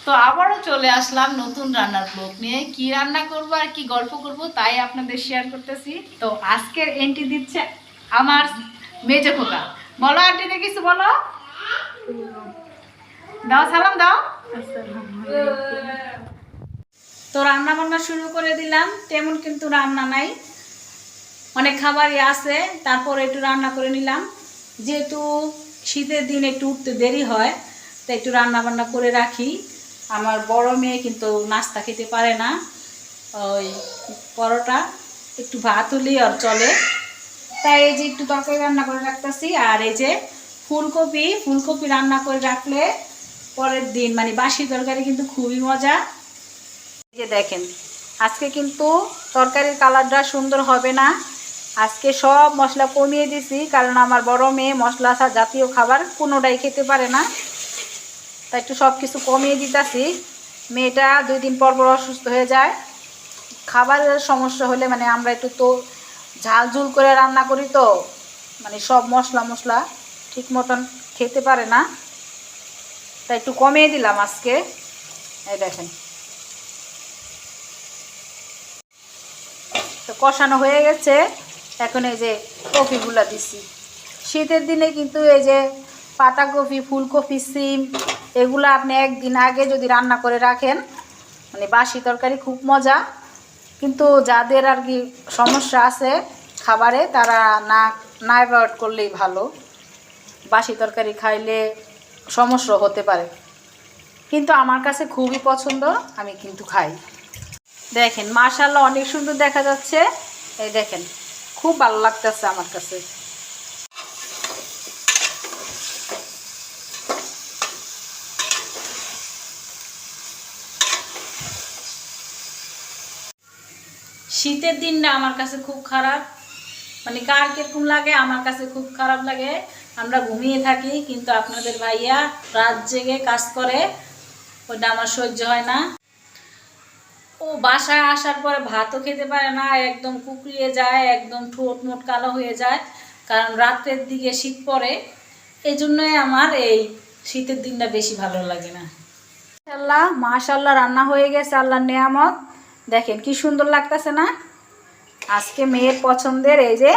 তো আবারও চলে আসলাম নতুন রান্নার ব্লগ নিয়ে। কি রান্না করব আর কি গল্প করব তাই আপনাদের শেয়ার করতেছি। তো আজকের এন্ট্রি দিচ্ছে আমার মেজো খোকা। বলো আন্টিতে কিছু বলো, দাও সালাম দাও। তো রান্না বান্না শুরু করে দিলাম। তেমন কিন্তু রান্না নাই, অনেক খাবারই আছে, তারপর একটু রান্না করে নিলাম। যেহেতু শীতের দিন একটু উঠতে দেরি হয় তাই একটু রান্না বান্না করে রাখি। আমার বড় মেয়ে কিন্তু নাস্তা খেতে পারে না, ওই পরোটা একটু ভাত হলেই আর চলে, তাই এই যে একটু তরকারি রান্না করে রাখতেছি। আর এই যে ফুলকপি রান্না করে রাখলে পরের দিন মানে বাসি তরকারি কিন্তু খুবই মজা। এই যে দেখেন আজকে কিন্তু তরকারির কালারটা সুন্দর হবে না, আজকে সব মশলা কমিয়ে দিছি, কারণ আমার বড় মেয়ে মশলা জাতীয় খাবার কোনোটাই খেতে পারে না, তাই একটু সব কিছু কমিয়ে দিতেছি। মেয়েটা 2 দিন পর পর অসুস্থ হয়ে যায়, খাবারের সমস্যা হলে মানে আমরা একটু তো ঝালঝুল করে রান্না করি, তো মানে সব মশলা ঠিক মতন খেতে পারে না, তাই একটু কমিয়ে দিলাম আজকে। এই দেখেন তো কষানো হয়ে গেছে, এখন এই যে কপিগুলো দিছি। শীতের দিনে কিন্তু এই যে পাতাকপি, ফুলকপি, সিম এগুলো আপনি একদিন আগে যদি রান্না করে রাখেন মানে বাসি তরকারি খুব মজা। কিন্তু যাদের আর কি সমস্যা আছে খাবারে তারা না অ্যাভয়েড করলেই ভালো, বাসি তরকারি খাইলে সমস্যা হতে পারে, কিন্তু আমার কাছে খুবই পছন্দ, আমি কিন্তু খাই। দেখেন মাশাআল্লাহ অনেক সুন্দর দেখা যাচ্ছে, এই দেখেন খুব ভালো লাগতেছে আমার কাছে। শীতের দিনটা আমার কাছে খুব খারাপ, মানে কার কিরকম লাগে, আমার কাছে খুব খারাপ লাগে। আমরা ঘুমিয়ে থাকি কিন্তু আপনাদের ভাইয়া রাত জেগে কাজ করে, ওটা আমার সহ্য হয় না। ও বাসায় আসার পরে ভাতও খেতে পারে না, একদম কুকড়িয়ে যায়, একদম ঠোঁট মোট কালো হয়ে যায়, কারণ রাত্রের দিকে শীত পড়ে। এই জন্যই আমার এই শীতের দিনটা বেশি ভালো লাগে না। মাশাআল্লাহ রান্না হয়ে গেছে, আল্লাহর নেয়ামত। দেখেন কি সুন্দর লাগতেছে না। আজকে মেয়ের পছন্দের এই যে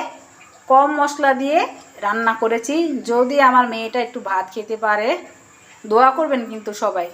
কম মশলা দিয়ে রান্না করেছি, যদি আমার মেয়েটা একটু ভাত খেতে পারে। দোয়া করবেন কিন্তু সবাই।